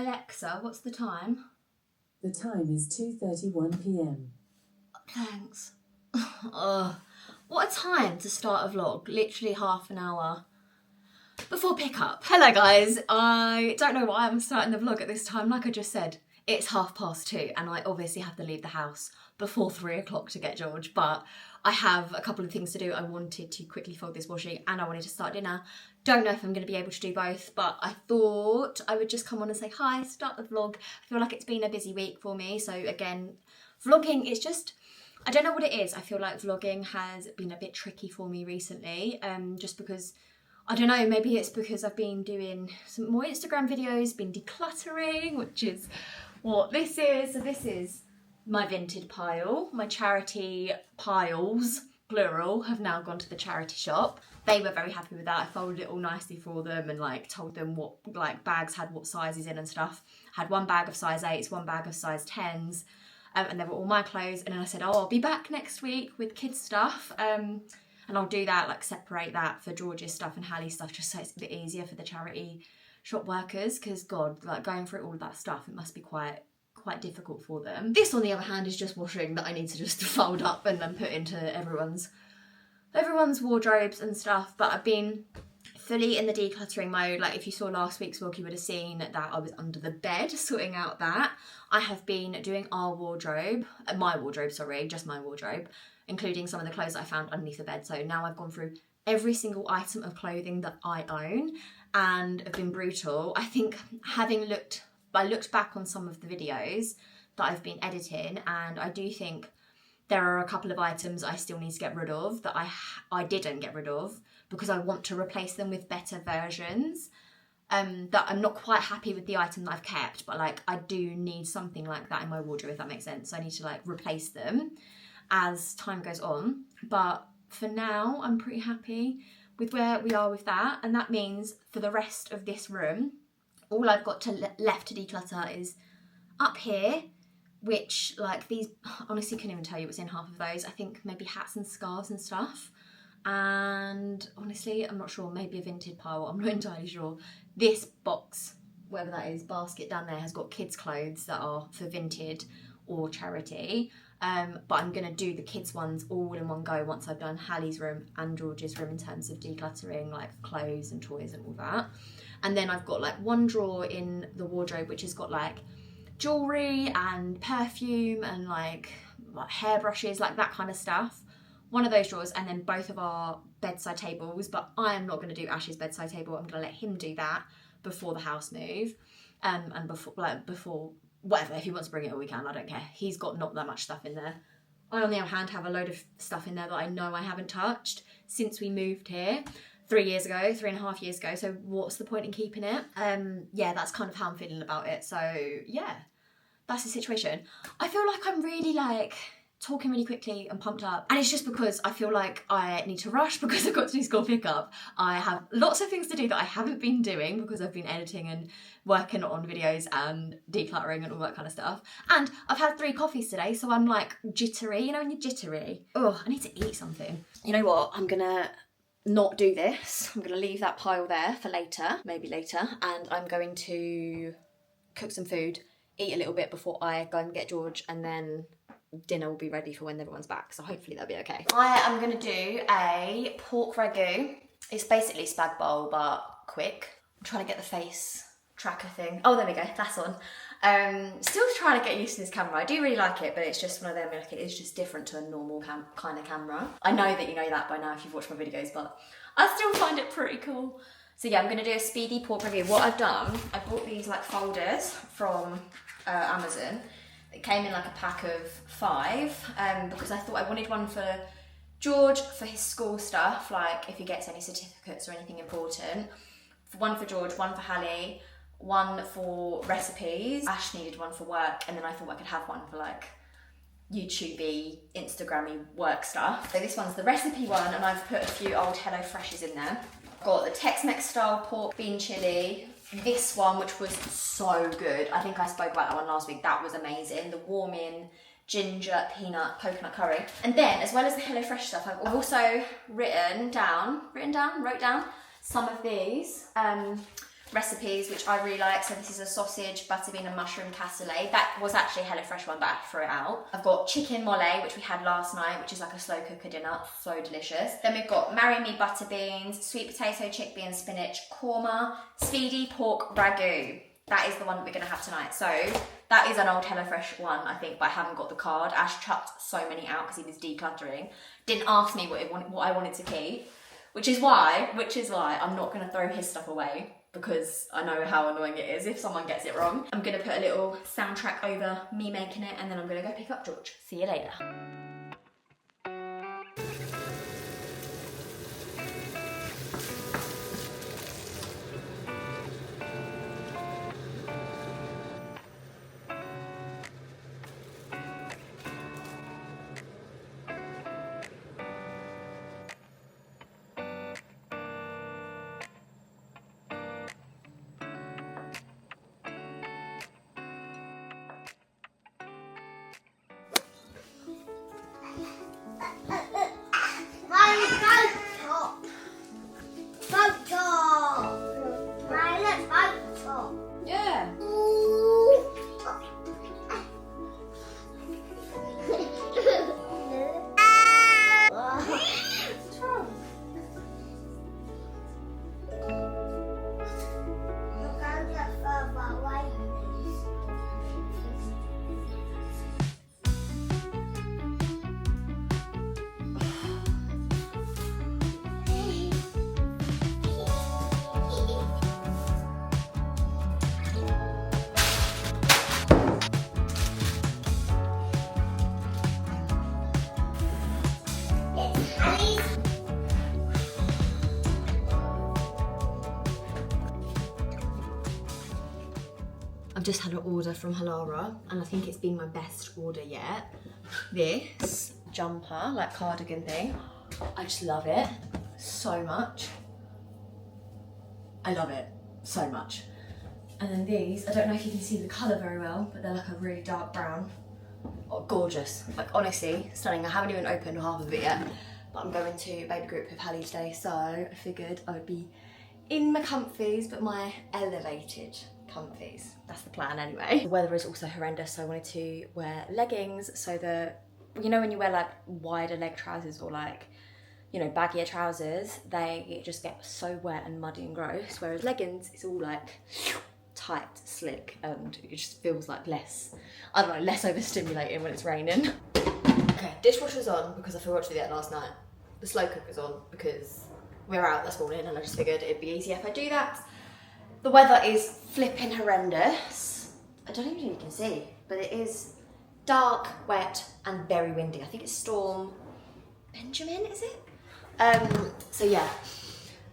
Alexa, what's the time? The time is 2:31 p.m. Thanks. What a time to start a vlog. Literally half an hour before pickup. Hello guys, I don't know why I'm starting the vlog at this time. Like I just said, it's 2:30 and I obviously have to leave the house before 3 o'clock to get George, but I have a couple of things to do. I wanted to quickly fold this washing and I wanted to start dinner. Don't know if I'm going to be able to do both, but I thought I would just come on and say hi, start the vlog. I feel like it's been a busy week for me. So again, vlogging is just, I don't know what it is. I feel like vlogging has been a bit tricky for me recently, just because, I don't know, maybe it's because I've been doing some more Instagram videos, been decluttering, which is what this is. So this is my vintage pile. My charity piles, plural, have now gone to the charity shop. They were very happy with that. I folded it all nicely for them and like told them what like bags had what sizes in and stuff. Had one bag of size 8s, one bag of size 10s, and they were all my clothes. And then I said, oh, I'll be back next week with kids stuff. And I'll do that, like separate that for George's stuff and Hallie's stuff, just so it's a bit easier for the charity shop workers, because God, like going through all of that stuff, it must be quite difficult for them. This, on the other hand, is just washing that I need to just fold up and then put into everyone's wardrobes and stuff. But I've been fully in the decluttering mode. Like if you saw last week's vlog, you would have seen that I was under the bed sorting out that. I have been doing our wardrobe, my wardrobe, sorry, just my wardrobe, including some of the clothes that I found underneath the bed. So now I've gone through every single item of clothing that I own and have been brutal. I think I looked back on some of the videos that I've been editing, and I do think there are a couple of items I still need to get rid of that I didn't get rid of because I want to replace them with better versions. That I'm not quite happy with the item that I've kept, but like I do need something like that in my wardrobe, if that makes sense. So I need to like replace them as time goes on. But for now, I'm pretty happy with where we are with that. And that means for the rest of this room, all I've got left to declutter is up here, which like these, honestly couldn't even tell you what's in half of those. I think maybe hats and scarves and stuff. And honestly, I'm not sure, maybe a vintage pile, I'm not entirely sure. This box, whatever that is, basket down there has got kids' clothes that are for vintage or charity. But I'm going to do the kids' ones all in one go once I've done Hallie's room and George's room in terms of decluttering, like clothes and toys and all that. And then I've got like one drawer in the wardrobe which has got like jewellery and perfume and like hairbrushes, like that kind of stuff. One of those drawers, and then both of our bedside tables, but I am not going to do Ash's bedside table. I'm going to let him do that before the house move, and before whatever, if he wants to bring it all we can, I don't care. He's got not that much stuff in there. I, on the other hand, have a load of stuff in there that I know I haven't touched since we moved here 3.5 years ago, so what's the point in keeping it? Yeah, that's kind of how I'm feeling about it. So yeah, that's the situation. I feel like I'm really like talking really quickly and pumped up, and it's just because I feel like I need to rush because I've got to do school pickup. I have lots of things to do that I haven't been doing because I've been editing and working on videos and decluttering and all that kind of stuff, and I've had 3 coffees today, so I'm like jittery, you know when you're jittery. Oh, I need to eat something. You know what, I'm gonna not do this. I'm gonna leave that pile there for later, maybe later, and I'm going to cook some food, eat a little bit before I go and get George, and then dinner will be ready for when everyone's back, so hopefully that'll be okay. I am going to do a pork ragu. It's basically spag bowl, but quick. I'm trying to get the face tracker thing. Oh, there we go, that's on. Still trying to get used to this camera. I do really like it, but it's just one of them, like, it is just different to a normal kind of camera. I know that you know that by now if you've watched my videos, but I still find it pretty cool. So yeah, I'm going to do a speedy pork ragu. What I've done, I bought these like folders from Amazon. It came in like a pack of 5 because I thought I wanted one for George for his school stuff, like if he gets any certificates or anything important. One for George, one for Hallie, one for recipes. Ash needed one for work, and then I thought I could have one for like YouTubey, Instagrammy work stuff. So this one's the recipe one, and I've put a few old Hello Freshes in there. Got the Tex-Mex style pork bean chili. This one, which was so good. I think I spoke about that one last week. That was amazing. The warm-in ginger, peanut, coconut curry. And then, as well as the HelloFresh stuff, I've also wrote down some of these recipes, which I really like. So this is a sausage, butterbean and mushroom cassoulet. That was actually a HelloFresh one, but I threw it out. I've got chicken mole, which we had last night, which is like a slow cooker dinner, so delicious. Then we've got marry me butter beans, sweet potato, chickpea and spinach, korma, speedy pork ragu. That is the one that we're gonna have tonight. So that is an old HelloFresh one, I think, but I haven't got the card. Ash chucked so many out because he was decluttering. Didn't ask me what I wanted to keep, which is why I'm not gonna throw his stuff away, because I know how annoying it is if someone gets it wrong. I'm gonna put a little soundtrack over me making it, and then I'm gonna go pick up George. See you later. I've just had an order from Halara, and I think it's been my best order yet. This jumper, like cardigan thing, I just love it so much. I love it so much. And then these, I don't know if you can see the colour very well, but they're like a really dark brown. Oh, gorgeous. Like honestly, stunning. I haven't even opened half of it yet, but I'm going to baby group with Hallie today, so I figured I would be in my comfies, but my elevated comfies. That's the plan anyway. The weather is also horrendous, so I wanted to wear leggings so that, you know, when you wear like wider leg trousers or like, you know, baggier trousers, they just get so wet and muddy and gross, whereas leggings, it's all like tight, slick, and it just feels like less, I don't know, less overstimulating when it's raining. Okay, dishwasher's on because I forgot to do that last night. The slow cooker's on because we were out this morning and I just figured it'd be easier if I do that. The weather is flipping horrendous. I don't even know if you can see, but it is dark, wet, and very windy. I think it's Storm Benjamin, is it? So yeah,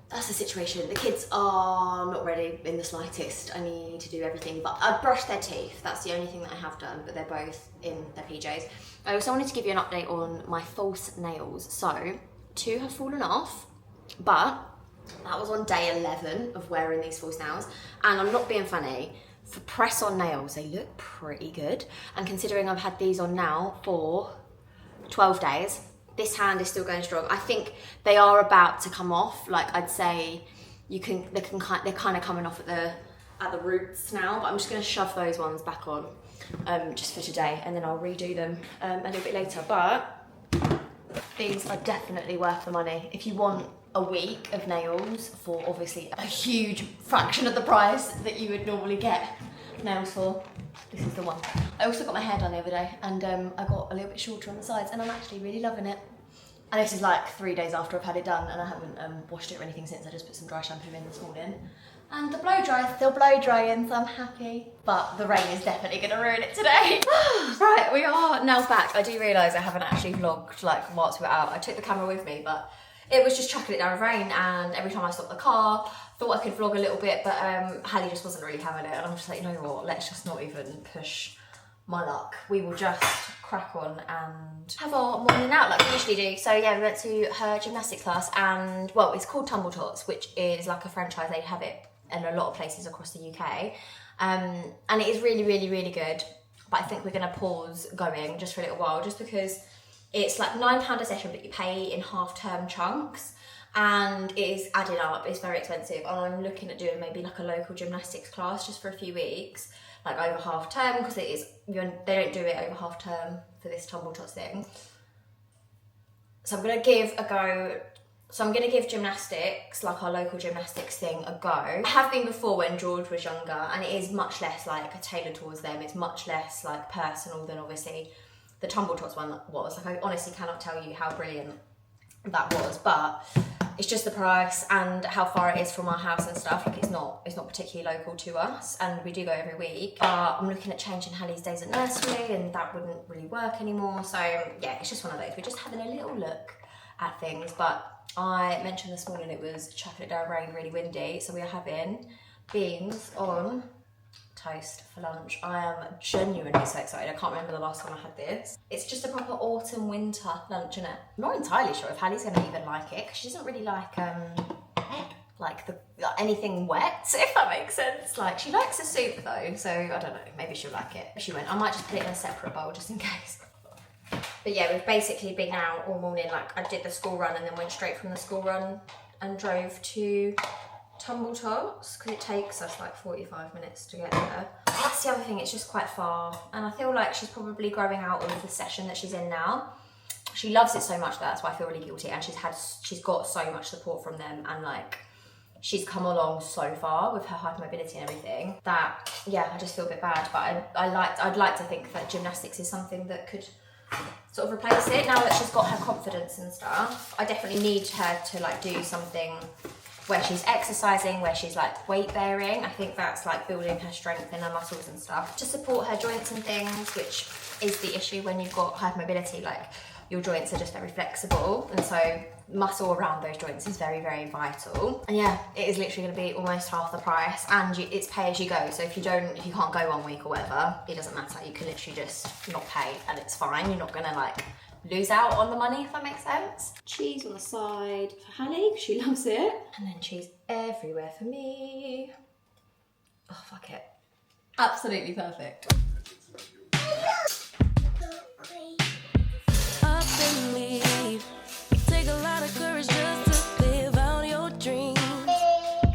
that's the situation. The kids are not ready in the slightest. I need to do everything, but I brushed their teeth. That's the only thing that I have done, but they're both in their PJs. I also wanted to give you an update on my false nails. So 2 have fallen off, but that was on day 11 of wearing these false nails, and I'm not being funny, for press-on nails, they look pretty good, and considering I've had these on now for 12 days, this hand is still going strong. I think they are about to come off. Like I'd say, they're kind of coming off at the roots now, but I'm just going to shove those ones back on just for today, and then I'll redo them a little bit later. But these are definitely worth the money. If you want a week of nails for obviously a huge fraction of the price that you would normally get nails for, this is the one. I also got my hair done the other day, and I got a little bit shorter on the sides, and I'm actually really loving it. And this is like 3 days after I've had it done, and I haven't washed it or anything since. I just put some dry shampoo in this morning. And the blow dry is still blow drying, so I'm happy. But the rain is definitely gonna ruin it today. Right, we are now back. I do realise I haven't actually vlogged like whilst we were out. I took the camera with me, but it was just chucking it down with rain, and every time I stopped the car, thought I could vlog a little bit, but Hallie just wasn't really having it, and I'm just like, you know what, let's just not even push my luck. We will just crack on and have our morning out like we usually do. So yeah, we went to her gymnastics class, and well, it's called Tumble Tots, which is like a franchise. They have it in a lot of places across the UK, and it is really, really, really good. But I think we're gonna pause going just for a little while, just because it's like £9 a session, but you pay in half-term chunks, and it is adding up. It's very expensive, and I'm looking at doing maybe like a local gymnastics class just for a few weeks, like over half term, because it is, they don't do it over half term for this tumble tots thing. So I'm gonna give a go. So I'm gonna give gymnastics, like our local gymnastics thing, a go. I have been before when George was younger, and it is much less like tailored towards them. It's much less like personal than obviously the tumble tots one was. Like, I honestly cannot tell you how brilliant that was, but it's just the price and how far it is from our house and stuff. Like, it's not particularly local to us, and we do go every week. But I'm looking at changing Hallie's days at nursery, and that wouldn't really work anymore. So yeah, it's just one of those. We're just having a little look at things. But I mentioned this morning it was chucking it down rain, really windy, so we are having beans on toast for lunch. I am genuinely so excited. I can't remember the last time I had this. It's just a proper autumn winter lunch, isn't it? I'm not entirely sure if Hallie's gonna even like it, because she doesn't really like anything wet, if that makes sense. Like, she likes a soup though, so I don't know, maybe she'll like it. If she won't, I might just put it in a separate bowl just in case. But yeah, we've basically been out all morning. Like, I did the school run and then went straight from the school run and drove to Tumble Tots, because it takes us like 45 minutes to get there. That's the other thing, it's just quite far, and I feel like she's probably growing out of the session that she's in now. She loves it so much, that's why I feel really guilty, and she's got so much support from them, and like, she's come along so far with her hypermobility and everything that, yeah, I just feel a bit bad. But I'd like to think that gymnastics is something that could sort of replace it now that she's got her confidence and stuff. I definitely need her to like do something where she's exercising, where she's like weight bearing. I think that's like building her strength in her muscles and stuff to support her joints and things, which is the issue when you've got hypermobility. Like, your joints are just very flexible, and so muscle around those joints is very, very vital. And yeah, it is literally going to be almost half the price, and it's pay as you go. So if you can't go 1 week or whatever, it doesn't matter. You can literally just not pay, and it's fine. You're not going to like lose out on the money, if that makes sense. Cheese on the side for Hallie, she loves it. And then cheese everywhere for me. Oh, fuck it. Absolutely perfect. Up and leave. It take a lot of courage just to live out your dreams.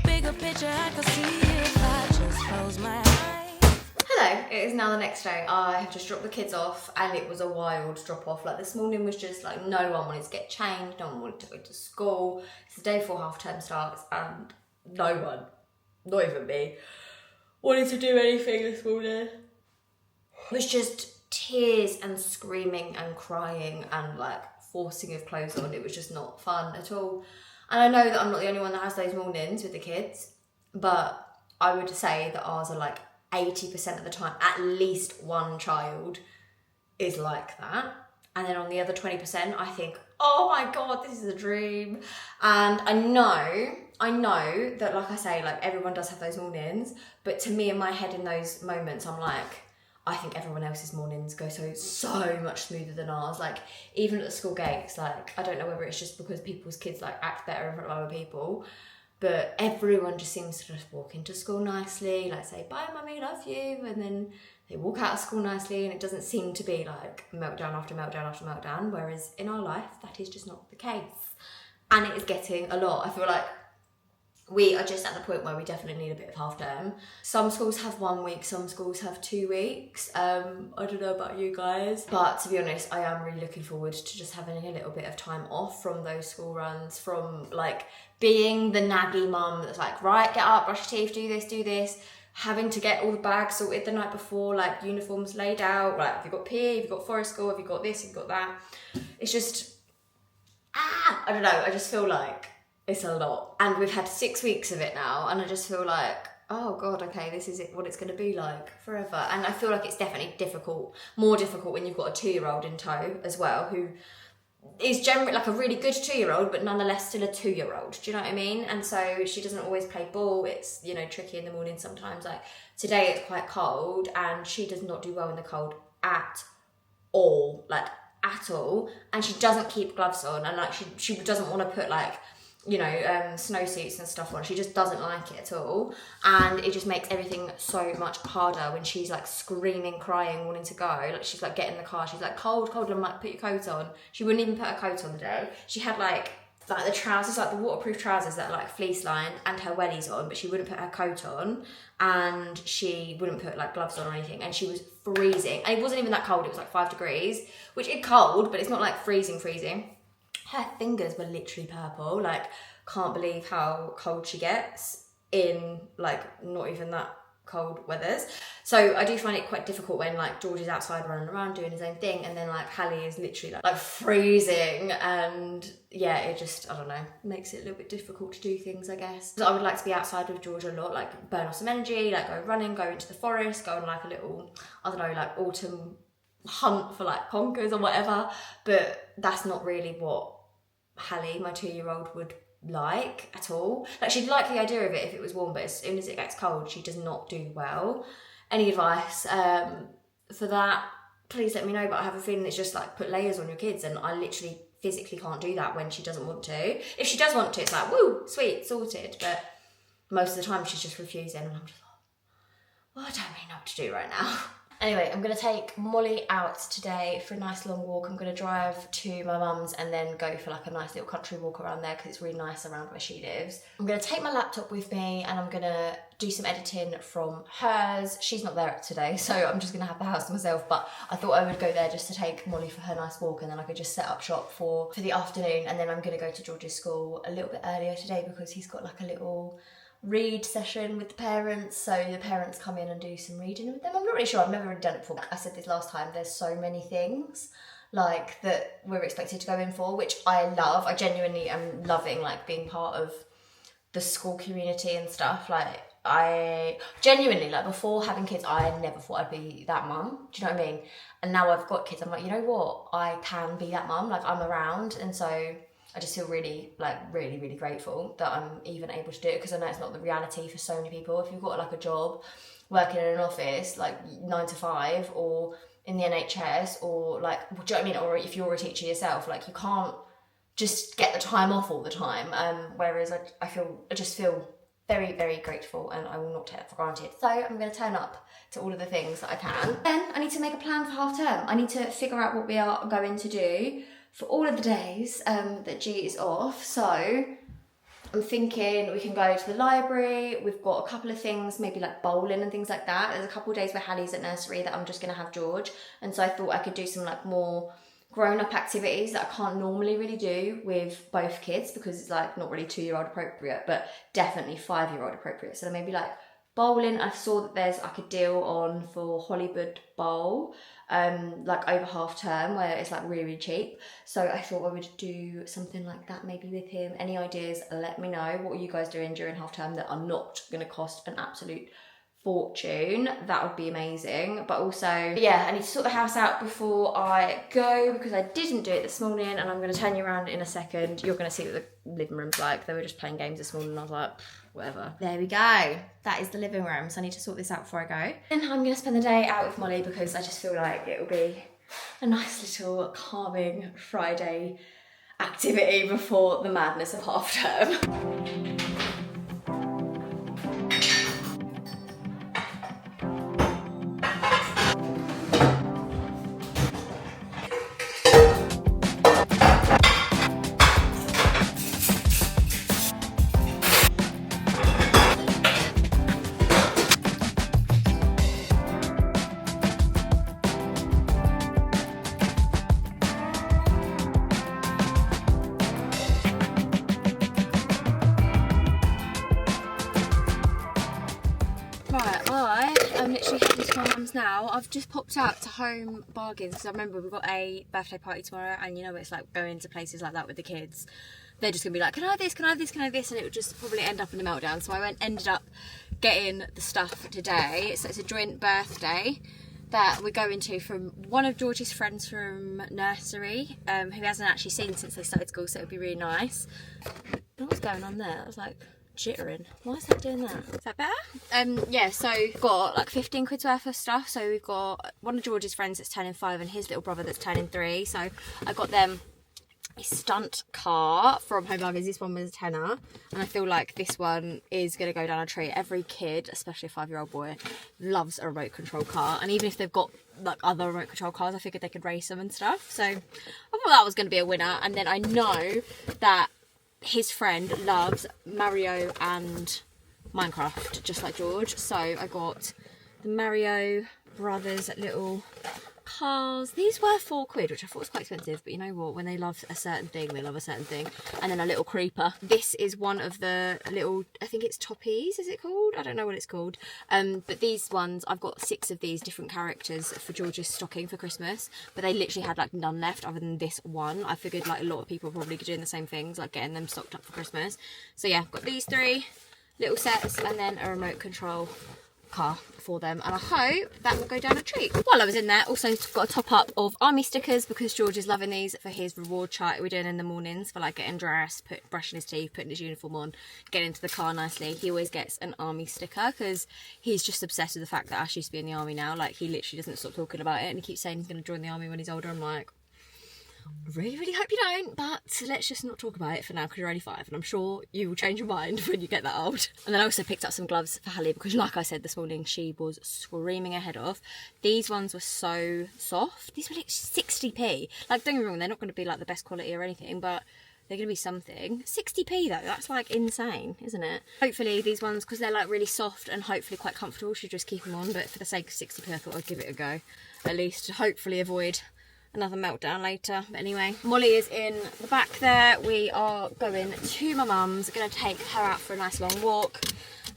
Bigger picture, I can see if I just close my eyes. Hello, it is now the next day. I have just dropped the kids off, and it was a wild drop off. Like, this morning was just like, no one wanted to get changed, no one wanted to go to school. It's the day before half term starts, and no one, not even me, wanted to do anything this morning. It was just tears and screaming and crying and like forcing of clothes on. It was just not fun at all. And I know that I'm not the only one that has those mornings with the kids, but I would say that ours are like 80% of the time, at least one child is like that. And then on the other 20%, I think, oh my God, this is a dream. And I know that, like I say, like, everyone does have those mornings, but to me, in my head, in those moments, I'm like, I think everyone else's mornings go so much smoother than ours. Like, even at the school gates, like, I don't know whether it's just because people's kids like act better in front of other people, but everyone just seems to just walk into school nicely, like say, bye mummy, love you, and then they walk out of school nicely, and it doesn't seem to be like meltdown after meltdown after meltdown, whereas in our life, that is just not the case. And it is getting a lot. I feel like we are just at the point where we definitely need a bit of half term. Some schools have 1 week, some schools have 2 weeks. I don't know about you guys, but to be honest, I am really looking forward to just having a little bit of time off from those school runs, from like being the naggy mum that's like, right, get up, brush your teeth, do this, having to get all the bags sorted the night before, like uniforms laid out, like, have you got PE, have you got forest school, have you got this, have you got that? It's just, I don't know, I just feel like it's a lot. And we've had 6 weeks of it now, and I just feel like, oh God, okay, this is what it's going to be like forever. And I feel like it's definitely more difficult when you've got a 2-year-old in tow as well, who is generally like a really good 2-year-old, but nonetheless still a 2-year-old. Do you know what I mean? And so she doesn't always play ball. It's, you know, tricky in the morning sometimes. Like today it's quite cold, and she does not do well in the cold at all, like at all. And she doesn't keep gloves on, and like she doesn't want to put like, you know, snowsuits and stuff on. She just doesn't like it at all, and it just makes everything so much harder when she's like screaming, crying, wanting to go. Like she's like, get in the car, she's like, cold, and I'm like, put your coat on. She wouldn't even put her coat on today. She had like like the trousers, like the waterproof trousers that are like fleece lined, and her wellies on, but she wouldn't put her coat on, and she wouldn't put like gloves on or anything, and she was freezing. And it wasn't even that cold, it was like 5 degrees, which is cold, but it's not like freezing. Her fingers were literally purple. Like, can't believe how cold she gets in like not even that cold weathers. So I do find it quite difficult when like George is outside running around doing his own thing, and then like Hallie is literally like freezing, and yeah, it just, I don't know, makes it a little bit difficult to do things, I guess. So I would like to be outside with George a lot, like burn off some energy, like go running, go into the forest, go on like a little, I don't know, like autumn hunt for like conkers or whatever, but that's not really what Hallie, my 2-year-old, would like at all. Like, she'd like the idea of it if it was warm, but as soon as it gets cold, she does not do well. Any advice for that, please let me know. But I have a feeling it's just like put layers on your kids, and I literally physically can't do that when she doesn't want to. If she does want to, it's like, woo, sweet, sorted, but most of the time she's just refusing, and I'm just like, well, I don't really know what to do right now. Anyway, I'm going to take Molly out today for a nice long walk. I'm going to drive to my mum's and then go for like a nice little country walk around there because it's really nice around where she lives. I'm going to take my laptop with me and I'm going to do some editing from hers. She's not there today, so I'm just going to have the house to myself, but I thought I would go there just to take Molly for her nice walk, and then I could just set up shop for the afternoon, and then I'm going to go to George's school a little bit earlier today because he's got like a little read session with the parents, so the parents come in and do some reading with them. I'm not really sure, I've never really done it before. I said this last time, there's so many things like that we're expected to go in for, which I love. I genuinely am loving like being part of the school community and stuff. Like, I genuinely, like, before having kids, I never thought I'd be that mum, do you know what I mean? And now I've got kids, I'm like, you know what, I can be that mum, like I'm around, and so I just feel really grateful that I'm even able to do it, because I know it's not the reality for so many people. If you've got like a job, working in an office, like 9 to 5, or in the NHS, or like, do you know what I mean? Or if you're a teacher yourself, like you can't just get the time off all the time. Whereas I just feel very grateful, and I will not take that for granted. So I'm going to turn up to all of the things that I can. Then I need to make a plan for half term. I need to figure out what we are going to do for all of the days that G is off. So I'm thinking we can go to the library. We've got a couple of things, maybe like bowling and things like that. There's a couple of days where Hallie's at nursery that I'm just going to have George. And so I thought I could do some like more grown-up activities that I can't normally really do with both kids, because it's like not really 2-year-old appropriate, but definitely 5-year-old appropriate. So maybe like bowling. I saw that there's like a deal on for Hollywood Bowl, like over half term, where it's like really cheap. So I thought I would do something like that maybe with him. Any ideas, let me know. What are you guys doing during half term that are not going to cost an absolute fortune? That would be amazing. But also, yeah, I need to sort the house out before I go, because I didn't do it this morning, and I'm going to turn you around in a second. You're going to see what the living room's like. They were just playing games this morning, and I was like, whatever. There we go. That is the living room. So I need to sort this out before I go. And I'm going to spend the day out with Molly, because I just feel like it will be a nice little calming Friday activity before the madness of half term. Right, I am literally heading to my mum's now. I've just popped out to Home Bargains because I remember we've got a birthday party tomorrow, and you know what it's like going to places like that with the kids. They're just going to be like, can I have this, can I have this, can I have this? And it would just probably end up in a meltdown. So I ended up getting the stuff today. So it's a joint birthday that we're going to from one of George's friends from nursery, who he hasn't actually seen since they started school, so it would be really nice. What's going on there? I was like jittering. Why is that doing that? Is that better? Yeah, so we've got like 15 quid's worth of stuff. So we've got one of George's friends that's turning 5 and his little brother that's turning 3. So I got them a stunt car from Home Bargains. This one was a tenner, and I feel like this one is going to go down a treat. Every kid, especially a 5-year-old boy, loves a remote control car, and even if they've got like other remote control cars, I figured they could race them and stuff. So I thought that was going to be a winner. And then I know that his friend loves Mario and Minecraft, just like George. So I got the Mario Brothers little cars. These were £4, which I thought was quite expensive, but you know what, when they love a certain thing, they love a certain thing. And then a little creeper. This is one of the little, I think it's Toppies, is it called? I don't know what it's called. But these ones, I've got 6 of these different characters for George's stocking for Christmas, but they literally had like none left other than this one. I figured like a lot of people are probably doing the same things, like getting them stocked up for Christmas. So yeah, got these 3 little sets and then a remote control car for them, and I hope that will go down a treat. While I was in there, also got a top up of army stickers because George is loving these for his reward chart we're doing in the mornings for like getting dressed, brushing his teeth, putting his uniform on, getting into the car nicely. He always gets an army sticker because he's just obsessed with the fact that Ash used to be in the army now. Like, he literally doesn't stop talking about it, and he keeps saying he's going to join the army when he's older. I'm like, I really, really hope you don't, but let's just not talk about it for now because you're only 5, and I'm sure you will change your mind when you get that old. And then I also picked up some gloves for Hallie because, like I said this morning, she was screaming her head off. These ones were so soft. These were like 60p. Like, don't get me wrong, they're not going to be like the best quality or anything, but they're going to be something. 60p though, that's like insane, isn't it? Hopefully these ones, because they're like really soft and hopefully quite comfortable, should just keep them on, but for the sake of 60p I thought I'd give it a go. At least to hopefully avoid another meltdown later. But anyway, Molly is in the back there. We are going to my mum's, going to take her out for a nice long walk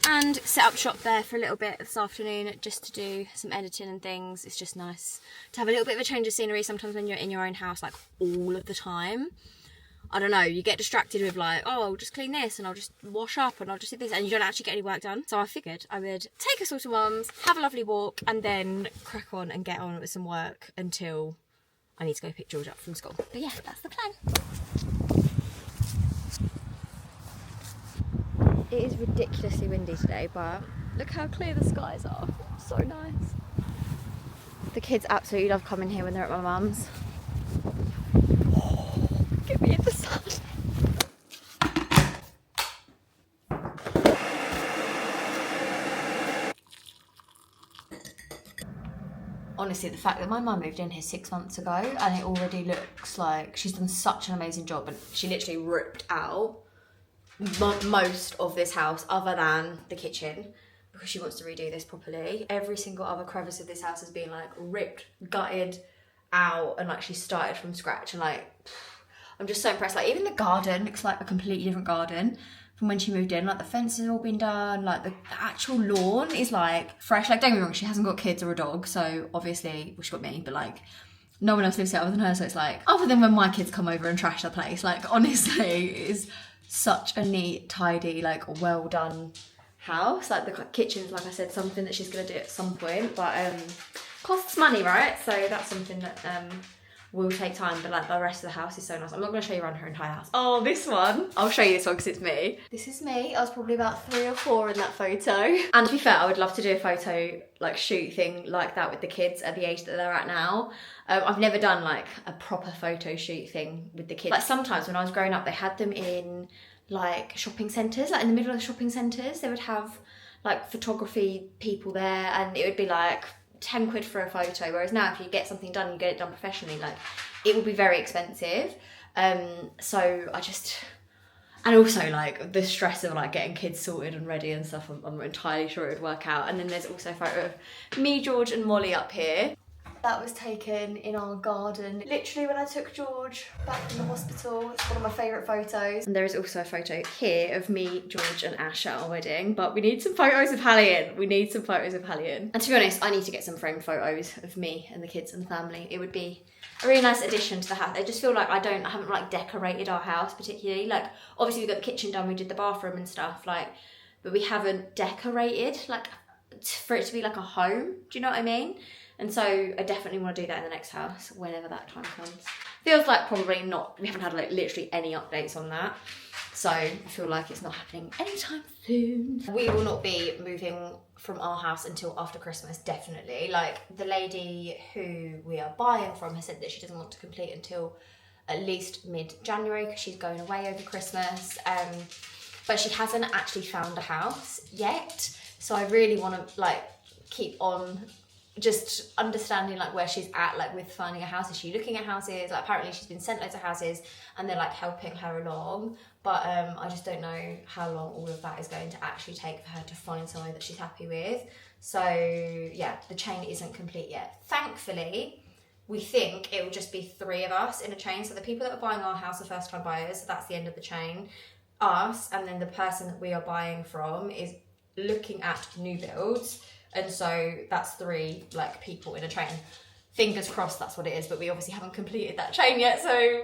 and set up shop there for a little bit this afternoon just to do some editing and things. It's just nice to have a little bit of a change of scenery sometimes when you're in your own house like all of the time. I don't know, you get distracted with like, oh, I'll just clean this and I'll just wash up and I'll just do this, and you don't actually get any work done. So I figured I would take us all to mum's, have a lovely walk, and then crack on and get on with some work until I need to go pick George up from school. But yeah, that's the plan. It is ridiculously windy today, but look how clear the skies are. So nice. The kids absolutely love coming here when they're at my mum's. Oh, get me in the sun. Honestly, the fact that my mum moved in here 6 months ago and it already looks like she's done such an amazing job, and she literally ripped out most of this house other than the kitchen because she wants to redo this properly. Every single other crevice of this house has been like ripped, gutted out, and like she started from scratch, and like I'm just so impressed. Like, even the garden looks like a completely different garden from when she moved in. Like, the fence has all been done, like the actual lawn is like fresh. Like, don't get me wrong, she hasn't got kids or a dog, so obviously, well, she's got me, but like no one else lives here other than her, so it's like, other than when my kids come over and trash the place, like honestly it is such a neat, tidy, like well done house. Like, the kitchen's, like I said, something that she's gonna do at some point, but costs money, right? So that's something that will take time, but like the rest of the house is so nice. I'm not going to show you around her entire house. Oh, this one. I'll show you this one because it's me. This is me. I was probably about 3 or 4 in that photo. And to be fair, I would love to do a photo like shoot thing like that with the kids at the age that they're at now. I've never done like a proper photo shoot thing with the kids. Like, sometimes when I was growing up, they had them in like shopping centres, like in the middle of the shopping centres. They would have like photography people there, and it would be like 10 quid for a photo, whereas now if you get something done, you get it done professionally, like it will be very expensive. So I just, and also like the stress of like getting kids sorted and ready and stuff, I'm not entirely sure it would work out. And then there's also a photo of me, George and Molly up here. That was taken in our garden, literally when I took George back from the hospital. It's one of my favourite photos. And there is also a photo here of me, George and Ash at our wedding, but we need some photos of Hallie in. We need some photos of Hallie in. And to be honest, I need to get some framed photos of me and the kids and the family. It would be a really nice addition to the house. I just feel like I haven't like decorated our house particularly. Like, obviously we got the kitchen done, we did the bathroom and stuff, like, but we haven't decorated like for it to be like a home. Do you know what I mean? And so I definitely want to do that in the next house whenever that time comes. Feels like probably not, we haven't had like literally any updates on that. So I feel like it's not happening anytime soon. We will not be moving from our house until after Christmas, definitely. Like, the lady who we are buying from has said that she doesn't want to complete until at least mid-January because she's going away over Christmas. But she hasn't actually found a house yet. So I really want to like keep on just understanding like where she's at, like with finding a house. Is she looking at houses? Like apparently she's been sent loads of houses and they're like helping her along, but I just don't know how long all of that is going to actually take for her to find somewhere that she's happy with. So yeah, the chain isn't complete yet. Thankfully, we think it will just be 3 of us in a chain. So the people that are buying our house are first time buyers, so that's the end of the chain. Us, and then the person that we are buying from is looking at new builds. And so that's 3 like people in a chain. Fingers crossed that's what it is, but we obviously haven't completed that chain yet, so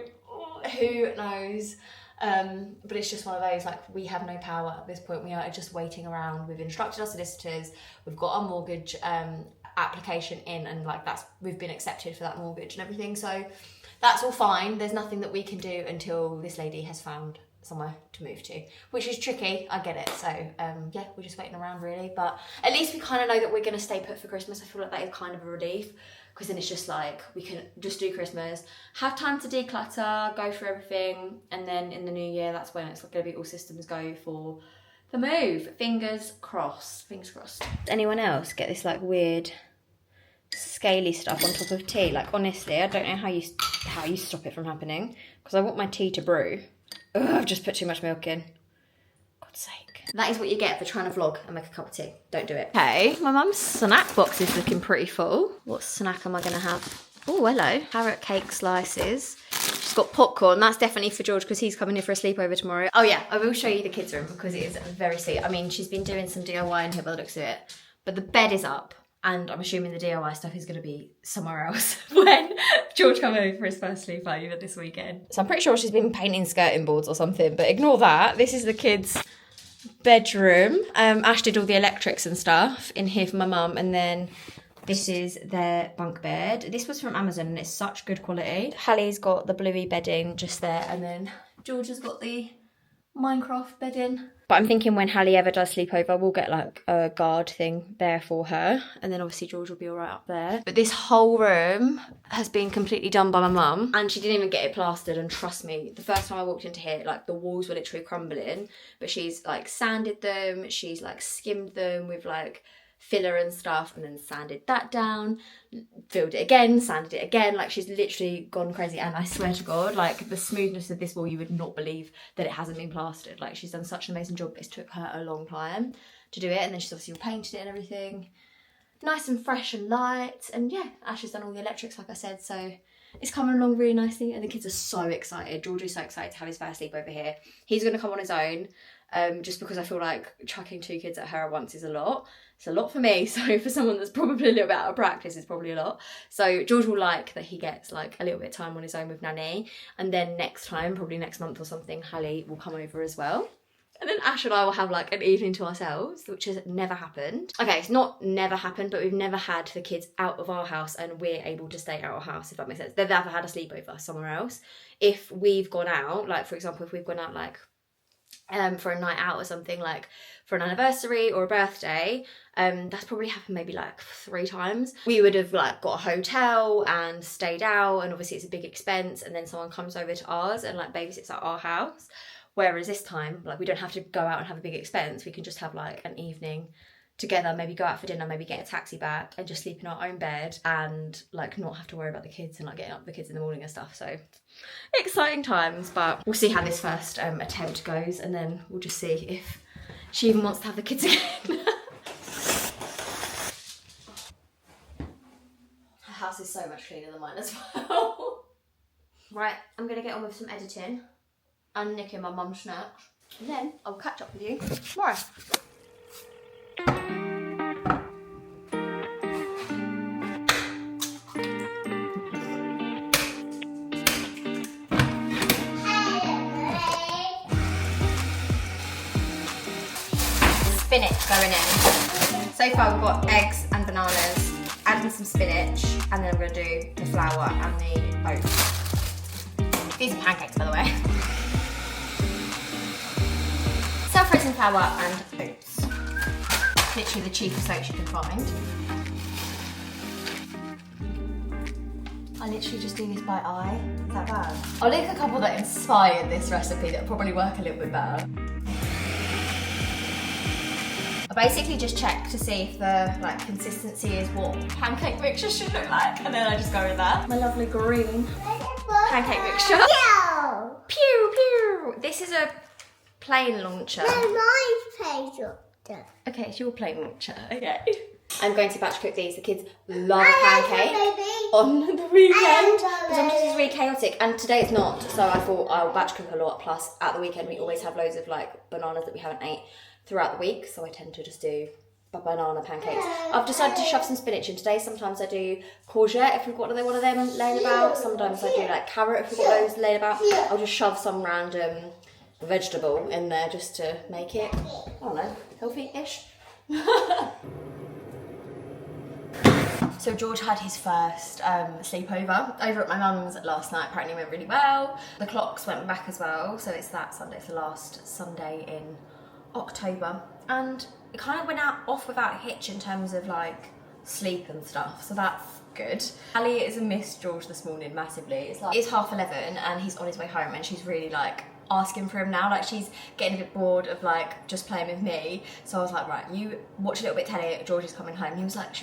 who knows. But it's just one of those, like, we have no power at this point. We are just waiting around. We've instructed our solicitors, we've got our mortgage application in, and like we've been accepted for that mortgage and everything, so that's all fine. There's nothing that we can do until this lady has found somewhere to move to, which is tricky, I get it. So yeah, we're just waiting around really, but at least we kind of know that we're going to stay put for Christmas. I feel like that is kind of a relief, because then it's just like we can just do Christmas, have time to declutter, go through everything, and then in the new year, that's when it's going to be all systems go for the move. Fingers crossed, fingers crossed. Does anyone else get this like weird scaly stuff on top of tea? Like honestly, I don't know how you stop it from happening, because I want my tea to brew. Ugh, I've just put too much milk in. God's sake. That is what you get for trying to vlog and make a cup of tea. Don't do it. Okay, my mum's snack box is looking pretty full. What snack am I going to have? Oh, hello. Carrot cake slices. She's got popcorn. That's definitely for George, because he's coming here for a sleepover tomorrow. Oh yeah, I will show you the kids' room, because it is very sweet. I mean, she's been doing some DIY in here by the looks of it. But the bed is up, and I'm assuming the DIY stuff is going to be somewhere else when George comes over for his first sleepover this weekend. So I'm pretty sure she's been painting skirting boards or something, but ignore that. This is the kids' bedroom. Ash did all the electrics and stuff in here for my mum, and then this is their bunk bed. This was from Amazon and it's such good quality. Hallie's got the bluey bedding just there, and then George has got the Minecraft bedding. But I'm thinking when Hallie ever does sleepover, we'll get like a guard thing there for her, and then obviously George will be all right up there. But this whole room has been completely done by my mum, and she didn't even get it plastered. And trust me, the first time I walked into here, like the walls were literally crumbling, but she's like sanded them, she's like skimmed them with like filler and stuff, and then sanded that down, filled it again, sanded it again. Like she's literally gone crazy, and I swear to God, like the smoothness of this wall, you would not believe that it hasn't been plastered. Like she's done such an amazing job, but it took her a long time to do it, and then she's obviously repainted it and everything. Nice and fresh and light, and yeah, Ash has done all the electrics like I said, so it's coming along really nicely, and the kids are so excited. George is so excited to have his first sleep over here. He's going to come on his own, just because I feel like chucking 2 kids at her at once is a lot. It's a lot for me, so for someone that's probably a little bit out of practice, it's probably a lot. So George will like that he gets like a little bit of time on his own with Nanny, and then next time, probably next month or something, Hallie will come over as well. And then Ash and I will have like an evening to ourselves, which has never happened. Okay, it's not never happened, but we've never had the kids out of our house and we're able to stay at our house, if that makes sense. They've never had a sleepover somewhere else. If we've gone out, like for example, if we've gone out like for a night out or something, like for an anniversary or a birthday, that's probably happened maybe like 3 times. We would have like got a hotel and stayed out, and obviously it's a big expense, and then someone comes over to ours and like babysits at our house. Whereas this time, like we don't have to go out and have a big expense. We can just have like an evening together, maybe go out for dinner, maybe get a taxi back and just sleep in our own bed, and like not have to worry about the kids and like getting up with the kids in the morning and stuff. So exciting times, but we'll see how this first attempt goes, and then we'll just see if she even wants to have the kids again. Her house is so much cleaner than mine as well. Right, I'm gonna get on with some editing and nicking my mum's snacks, and then I'll catch up with you tomorrow. Spinach going in. So far we've got eggs and bananas, adding some spinach, and then I'm going to do the flour and the oats. These are pancakes, by the way. Self-raising flour and oats. Literally the cheapest oats you can find. I literally just do this by eye. Is that bad? I'll link a couple that inspired this recipe that will probably work a little bit better. I basically just check to see if the like consistency is what pancake mixture should look like, and then I just go with that. My lovely green pancake mixture. No. Pew pew. This is a plane launcher. No, mine's paper. Okay, it's your plane launcher. Okay. I'm going to batch cook these. The kids love pancake on the weekend. But sometimes it's really chaotic, and today it's not. So I thought I'll batch cook a lot. Plus, at the weekend we always have loads of like bananas that we haven't ate throughout the week. So I tend to just do banana pancakes. I've decided to shove some spinach in today. Sometimes I do courgette if we've got one of them laying about. Sometimes I do like carrot if we've got those laying about. I'll just shove some random vegetable in there just to make it, I don't know, healthy-ish. So George had his first sleepover over at my mum's last night. Apparently it went really well. The clocks went back as well, so it's that Sunday. It's the last Sunday in October, and it kind of went off without a hitch in terms of like sleep and stuff, so that's good. Ali is a miss George this morning massively. It's 11:30 and he's on his way home, and she's really like asking for him now. Like she's getting a bit bored of like just playing with me. So I was like, right, you watch a little bit telly. George is coming home. She was like,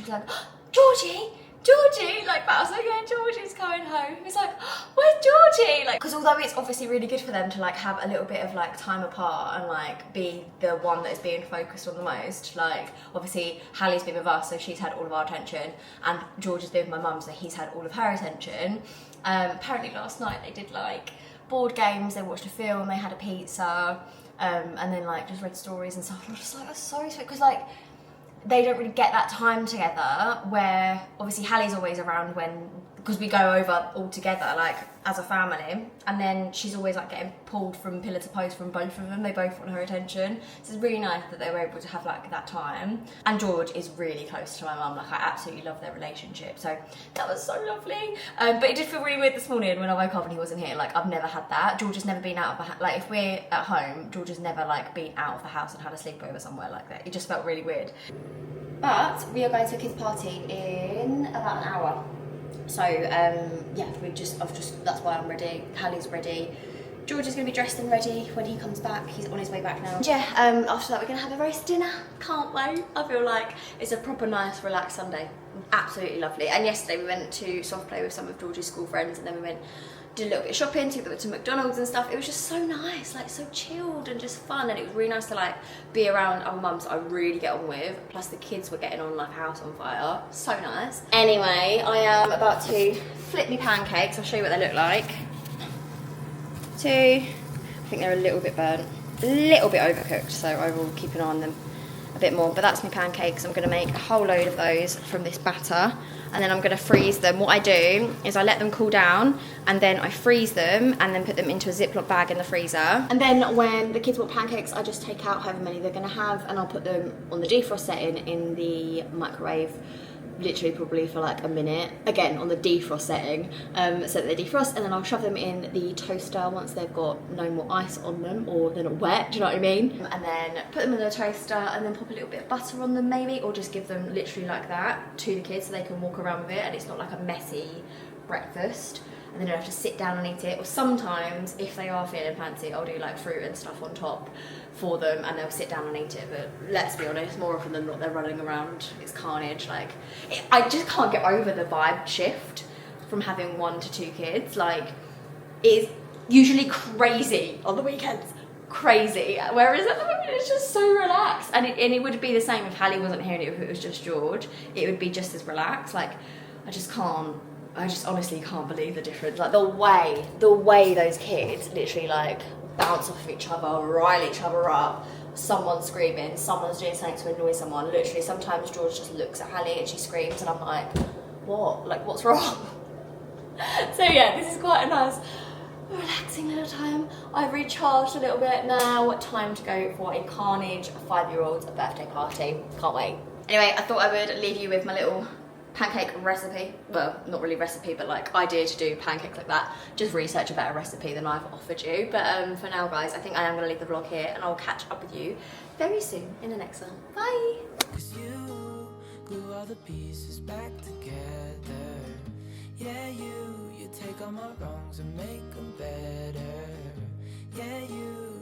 Georgie, like that. I was like, yeah, Georgie's coming home. He's like, where's Georgie? Like, because although it's obviously really good for them to like have a little bit of like time apart and like be the one that is being focused on the most. Like, obviously Hallie's been with us, so she's had all of our attention, and George has been with my mum, so he's had all of her attention. Apparently last night they did like board games, they watched a film, they had a pizza, and then like just read stories and stuff. I was just like, that's so sweet, because like they don't really get that time together where obviously Hallie's always around because we go over all together like as a family, and then she's always like getting pulled from pillar to post from both of them. They both want her attention, so it's really nice that they were able to have like that time. And George is really close to my mum. Like I absolutely love their relationship, so that was so lovely. But it did feel really weird this morning when I woke up and he wasn't here. Like I've never had that. George has never been out of the house. Like if we're at home, George has never like been out of the house and had a sleepover somewhere like that. It just felt really weird. But we are going to a kids' party in about an hour. So yeah, that's why I'm ready. Hallie's ready. George is going to be dressed and ready when he comes back. He's on his way back now. Yeah, after that we're going to have a roast dinner. Can't wait. I feel like it's a proper nice, relaxed Sunday. Absolutely lovely. And yesterday we went to soft play with some of George's school friends, and then we did a little bit of shopping, took them to McDonald's and stuff. It was just so nice, like so chilled and just fun, and it was really nice to like be around our mums I really get on with. Plus the kids were getting on like a house on fire. So nice. Anyway, I am about to flip me pancakes. I'll show you what they look like. I think they're a little bit burnt, a little bit overcooked, so I will keep an eye on them a bit more. But that's my pancakes. I'm going to make a whole load of those from this batter, and then I'm going to freeze them. What I do is I let them cool down, and then I freeze them and then put them into a Ziploc bag in the freezer. And then when the kids want pancakes, I just take out however many they're going to have, and I'll put them on the defrost setting in the microwave, literally probably for like a minute, again on the defrost setting, so that they defrost, and then I'll shove them in the toaster once they've got no more ice on them or they're not wet, do you know what I mean? And then put them in the toaster and then pop a little bit of butter on them maybe, or just give them literally like that to the kids so they can walk around with it and it's not like a messy breakfast, and then they don't have to sit down and eat it. Or sometimes if they are feeling fancy, I'll do like fruit and stuff on top for them and they'll sit down and eat it. But let's be honest, more often than not they're running around, it's carnage. Like I just can't get over the vibe shift from having 1 to 2 kids. Like it's usually crazy on the weekends, crazy, whereas at the moment it's just so relaxed. And it would be the same if Hallie wasn't here and if it was just George, it would be just as relaxed. Like I just honestly can't believe the difference. Like the way those kids literally like bounce off of each other, rile each other up, someone's screaming, someone's doing something to annoy someone. Literally sometimes George just looks at Hallie and she screams and I'm like, what? Like what's wrong? So yeah, this is quite a nice relaxing little time. I've recharged a little bit now. Time to go for a carnage 5-year-old's birthday party. Can't wait. Anyway, I thought I would leave you with my little pancake recipe. Well, not really recipe, but like idea to do pancakes like that. Just research a better recipe than I've offered you. But for now guys, I think I am going to leave the vlog here and I'll catch up with you very soon in the next one. Bye! 'Cause you glue all the pieces back together. Yeah, you take all my wrongs and make them better. Yeah, you